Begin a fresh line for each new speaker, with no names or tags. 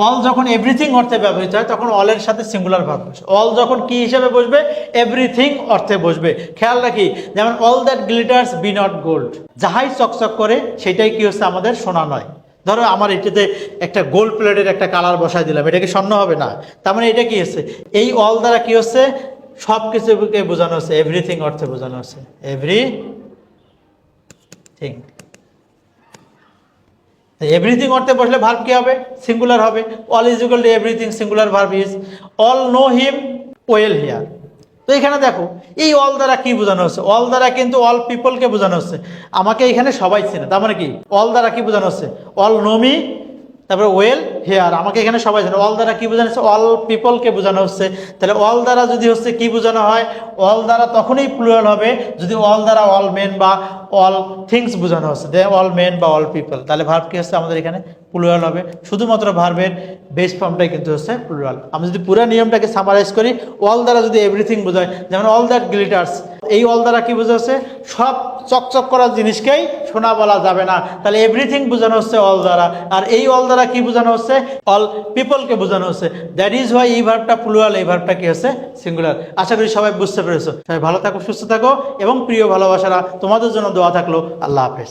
All যখন everything অর্থে ব্যবহৃত হয় তখন অলের সাথে সিঙ্গুলার ভার্ব বসে। অল যখন কি হিসেবে বসবে? এভরিথিং অর্থে বসবে। খেয়াল রাখি, যেমন all that glitters be not gold, যাহাই চকচক করে সেটাই কি হচ্ছে আমাদের সোনা নয়। ধরো আমার এটাতে একটা গোল্ড প্লেটের একটা কালার বসাই দিলাম, এটা কি স্বর্ণ হবে না? তার মানে এটা কি হচ্ছে? এই অল দ্বারা কি হচ্ছে? সব কিছুকে বোঝানো হচ্ছে, এভরিথিং অর্থে বোঝানো হচ্ছে, এভরিথিং। এভরিথিং অর্থে বসলে ভার্ব কি হবে? সিঙ্গুলার হবে। All is equal to everything, singular verb is all know him well here. তো এখানে দেখো এই অল দ্বারা কি বোঝানো হচ্ছে? অল দ্বারা কিন্তু অল পিপলকে বোঝানো হচ্ছে। আমাকে এখানে সবাই চেনে, তার মানে কি অল দ্বারা কি বোঝানো হচ্ছে? অল নো মি, তারপরে ওয়েল হেয়ার, আমাকে এখানে সবাই জানে। অল দ্বারা কি বোঝানো হচ্ছে? অল পিপলকে বোঝানো হচ্ছে। তাহলে অল দ্বারা যদি হচ্ছে কি বোঝানো হয়? অল দ্বারা তখনই প্লুরাল হবে যদি অল দ্বারা অল মেন বা অল থিংস বোঝানো হচ্ছে, দে অল মেন বা অল পিপল। তাহলে ভার্ব কি হচ্ছে আমাদের এখানে? প্লুরাল হবে। শুধুমাত্র ভার্বের বেস ফর্মটাই কিন্তু হচ্ছে প্লুরাল। আমি যদি পুরো নিয়মটাকে সামারাইজ করি, অল দ্বারা যদি এভরিথিং বোঝায়, যেমন অল দ্যাট গ্লিটার্স, এই অল দ্বারা কি বোঝাচ্ছে? সব চকচক করা জিনিসকেই সোনা বলা যাবে না, তাহলে এভরিথিং বোঝানো হচ্ছে অল দ্বারা। আর এই অল দ্বারা কি বোঝানো হচ্ছে? অল পিপলকে বোঝানো হচ্ছে। দ্যাট ইজ হোয়াই এই ভার্বটা প্লুরাল, এই ভার্বটা কি হচ্ছে? সিঙ্গুলার। আশা করি সবাই বুঝতে পেরেছো। সবাই ভালো থাকো, সুস্থ থাকো, এবং প্রিয় ভালোবাসারা তোমাদের জন্য দোয়া থাকলো। আল্লাহ হাফেজ।